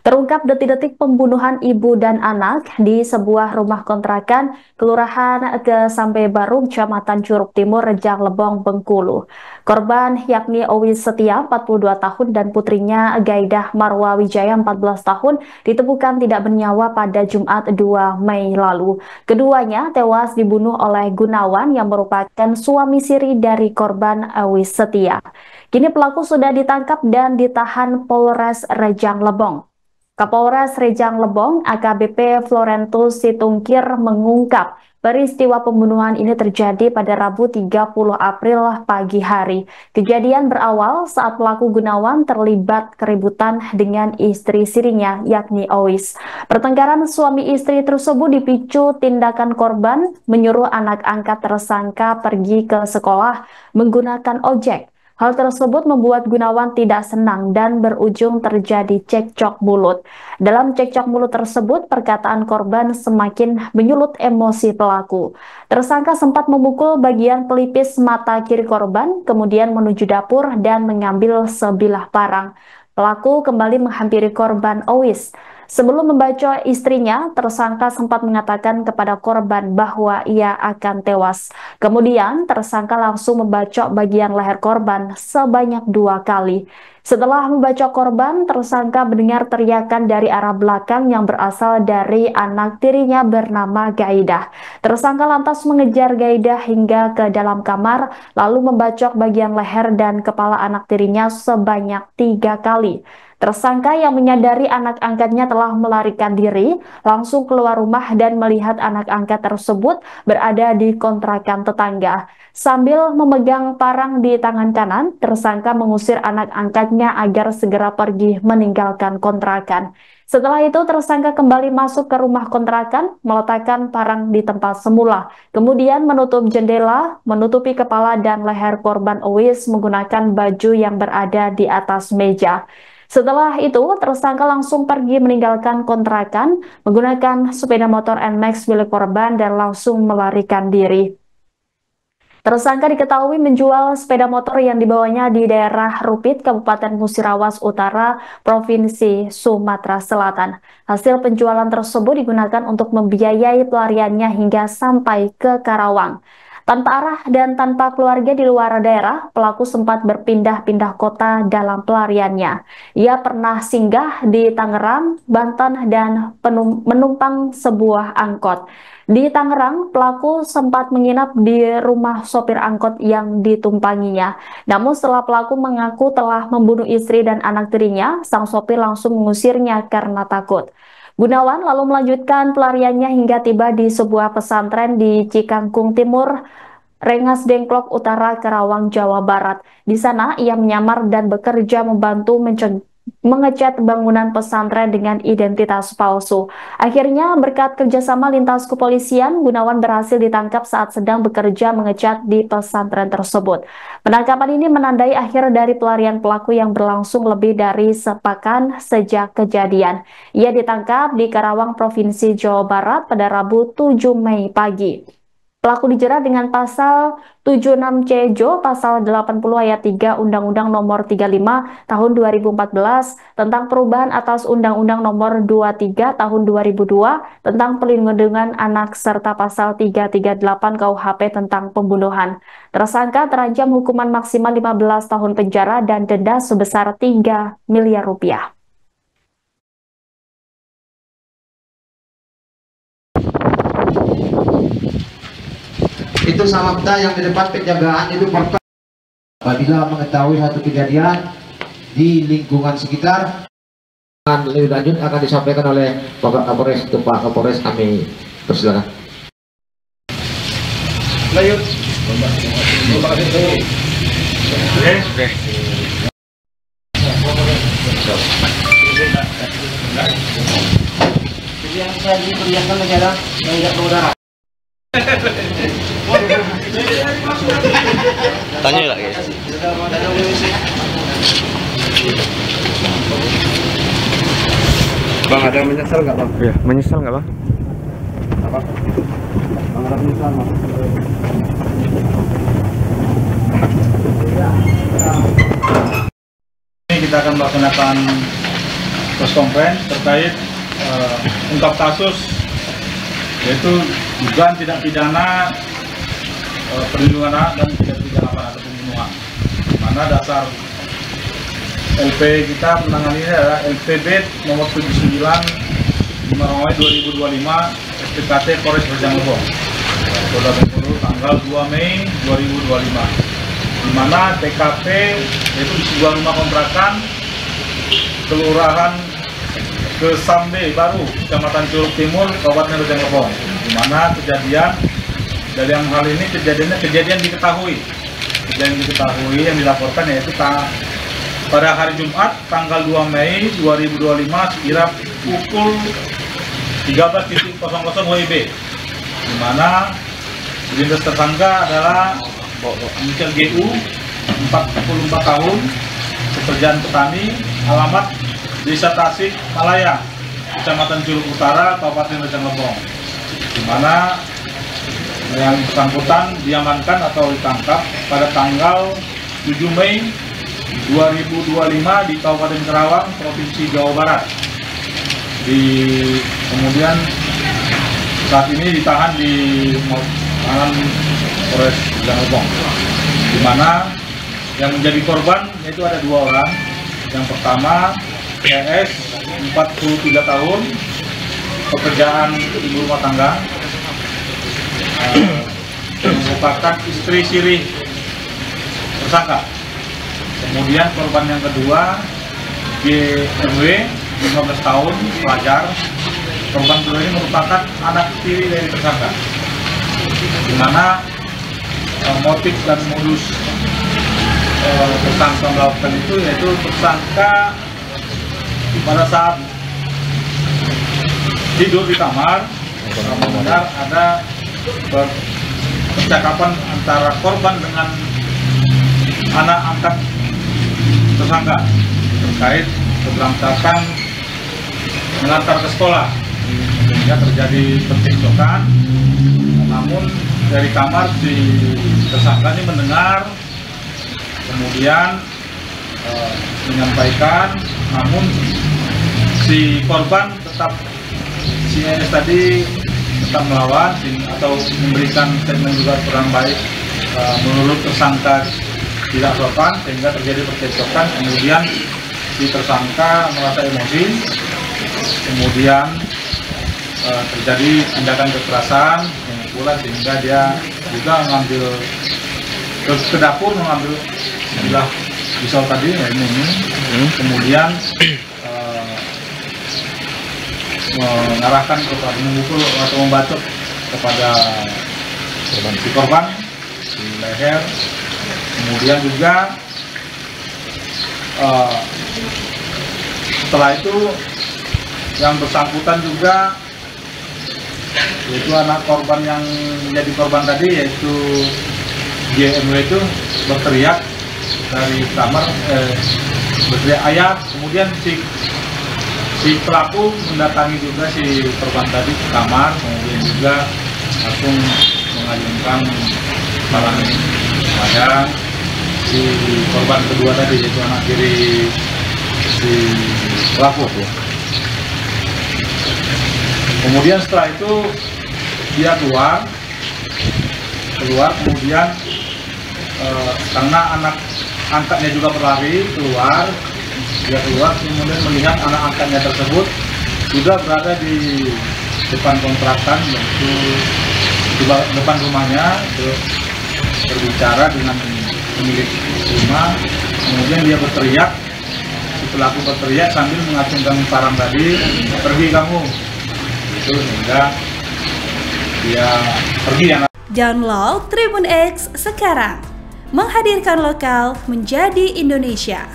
Terungkap detik-detik pembunuhan ibu dan anak di sebuah rumah kontrakan Kelurahan Kesambe Baru, Kecamatan Curug Timur, Rejang Lebong, Bengkulu. Korban yakni Owi Setia, 42 tahun, dan putrinya Gaidah Marwa Wijaya, 14 tahun, ditemukan tidak bernyawa pada Jumat 2 Mei lalu. Keduanya tewas dibunuh oleh Gunawan yang merupakan suami siri dari korban Owi Setia. Kini pelaku sudah ditangkap dan ditahan Polres Rejang Lebong. Kapolres Rejang Lebong, AKBP Florentus Situngkir mengungkap peristiwa pembunuhan ini terjadi pada Rabu 30 April pagi hari. Kejadian berawal saat pelaku Gunawan terlibat keributan dengan istri sirinya, yakni Owis. Pertengkaran suami istri tersebut dipicu tindakan korban menyuruh anak angkat tersangka pergi ke sekolah menggunakan ojek. Hal tersebut membuat Gunawan tidak senang dan berujung terjadi cekcok mulut. Dalam cekcok mulut tersebut, perkataan korban semakin menyulut emosi pelaku. Tersangka sempat memukul bagian pelipis mata kiri korban, kemudian menuju dapur dan mengambil sebilah parang. Pelaku kembali menghampiri korban Owis. Sebelum membacok istrinya, tersangka sempat mengatakan kepada korban bahwa ia akan tewas. Kemudian, tersangka langsung membacok bagian leher korban sebanyak 2 kali. Setelah membacok korban, tersangka mendengar teriakan dari arah belakang yang berasal dari anak tirinya bernama Gaidah. Tersangka lantas mengejar Gaidah hingga ke dalam kamar, lalu membacok bagian leher dan kepala anak tirinya sebanyak 3 kali. Tersangka yang menyadari anak angkatnya telah melarikan diri, langsung keluar rumah dan melihat anak angkat tersebut berada di kontrakan tetangga. Sambil memegang parang di tangan kanan, tersangka mengusir anak angkatnya agar segera pergi meninggalkan kontrakan. Setelah itu, tersangka kembali masuk ke rumah kontrakan, meletakkan parang di tempat semula. Kemudian menutup jendela, menutupi kepala dan leher korban Owis menggunakan baju yang berada di atas meja. Setelah itu, tersangka langsung pergi meninggalkan kontrakan menggunakan sepeda motor NMAX milik korban dan langsung melarikan diri. Tersangka diketahui menjual sepeda motor yang dibawanya di daerah Rupit, Kabupaten Musirawas Utara, Provinsi Sumatera Selatan. Hasil penjualan tersebut digunakan untuk membiayai pelariannya hingga sampai ke Karawang. Tanpa arah dan tanpa keluarga di luar daerah, pelaku sempat berpindah-pindah kota dalam pelariannya. Ia pernah singgah di Tangerang, Banten, dan menumpang sebuah angkot. Di Tangerang, pelaku sempat menginap di rumah sopir angkot yang ditumpanginya. Namun setelah pelaku mengaku telah membunuh istri dan anak tirinya, sang sopir langsung mengusirnya karena takut. Gunawan lalu melanjutkan pelariannya hingga tiba di sebuah pesantren di Cikangkung Timur, Rengas Dengklok Utara, Karawang, Jawa Barat. Di sana ia menyamar dan bekerja membantu mengecat bangunan pesantren dengan identitas palsu. Akhirnya berkat kerjasama lintas kepolisian, Gunawan berhasil ditangkap saat sedang bekerja mengecat di pesantren tersebut. Penangkapan ini menandai akhir dari pelarian pelaku yang berlangsung lebih dari sepekan sejak kejadian. Ia ditangkap di Karawang, Provinsi Jawa Barat pada Rabu 7 Mei pagi. Pelaku dijerat dengan pasal 76C Jo, pasal 80 ayat 3 Undang-Undang Nomor 35 Tahun 2014 tentang perubahan atas Undang-Undang Nomor 23 Tahun 2002 tentang perlindungan anak serta pasal 338 KUHP tentang pembunuhan. Tersangka terancam hukuman maksimal 15 tahun penjara dan denda sebesar 3 miliar rupiah. Itu samapta yang di depan penjagaan itu pertama. Apabila mengetahui satu kejadian di lingkungan sekitar, lebih lanjut akan disampaikan oleh Bapak Kapolres. Itu Pak Kapolres, kami persilakan. Lanjut. Oke. Yang saya diperlihatkan negara menginjak ke udara. Tanya lagi. Bang, ada yang menyesal nggak bang? Iya, menyesal nggak bang? Apa? Bang, ada menyesal bang? Ini kita akan melaksanakan press conference terkait ungkap kasus yaitu dugaan tindak pidana perlindungan anak dan tindak pidana atau pembunuhan. Mana dasar LP kita menangani ini adalah LPB nomor 79 5 2025 SPKT Polres Rejang Lebong, Polda Bengkulu, tanggal 2 Mei 2025, di mana TKP yaitu di sebuah rumah kontrakan Kelurahan Kesambe Baru, Kecamatan Curug Timur, Kabupaten Rejang Lebong, di mana kejadian dari yang hal ini kejadian diketahui yang dilaporkan yaitu pada hari Jumat tanggal 2 Mei 2025 sekira pukul 13.00 WIB, di mana identitas tersangka adalah Michael GU, 44 tahun, pekerjaan petani, alamat Desa Tasik Malaya, Kecamatan Curug Utara, Kabupaten Rejang Lebong, di mana yang bersangkutan diamankan atau ditangkap pada tanggal 7 Mei 2025 di Kabupaten Karawang, Provinsi Jawa Barat. Kemudian saat ini ditahan di tahanan Polres Rejang Lebong, di mana yang menjadi korban yaitu ada 2 orang. Yang pertama ES, 43 tahun, pekerjaan ibu rumah tangga, merupakan istri siri tersangka. Kemudian korban yang kedua GMW, 15 tahun, pelajar. Korban kedua ini merupakan anak tiri dari tersangka, di mana motif dan modus tersangka melakukan itu yaitu tersangka pada saat tidur di kamar mendengar ada percakapan antara korban dengan anak angkat tersangka terkait keberangkatan mengantar ke sekolah, sehingga terjadi percekcokan. Namun dari kamar si tersangka ini mendengar, kemudian menyampaikan, namun si korban si NS tadi tetap melawan atau memberikan statement juga kurang baik menurut tersangka tidak sopan, sehingga terjadi percekcokan. Kemudian si tersangka merasa emosi, kemudian terjadi tindakan kekerasan pemukulan, sehingga dia juga mengambil ke dapur, mengambil sebilah pisau tadi ini, kemudian mengarahkan kepada memukul atau membacok kepada si korban di leher. Kemudian juga setelah itu yang bersangkutan juga yaitu anak korban yang menjadi korban tadi yaitu GMW itu berteriak dari kamar, berteriak ayah. Kemudian si pelaku mendatangi juga si korban tadi ke kamar, kemudian juga langsung mengayunkan barang pada si korban kedua tadi yaitu anak kiri si pelaku. Kemudian setelah itu dia keluar kemudian karena anak angkatnya juga berlari dia keluar kemudian melihat anak angkatnya tersebut sudah berada di depan kontrakan, yaitu di depan rumahnya, berbicara dengan pemilik rumah. Kemudian dia berteriak, si pelaku berteriak sambil mengacungkan parang tadi, pergi kamu, itu sehingga dia pergi. Download Tribun X sekarang, menghadirkan lokal menjadi Indonesia.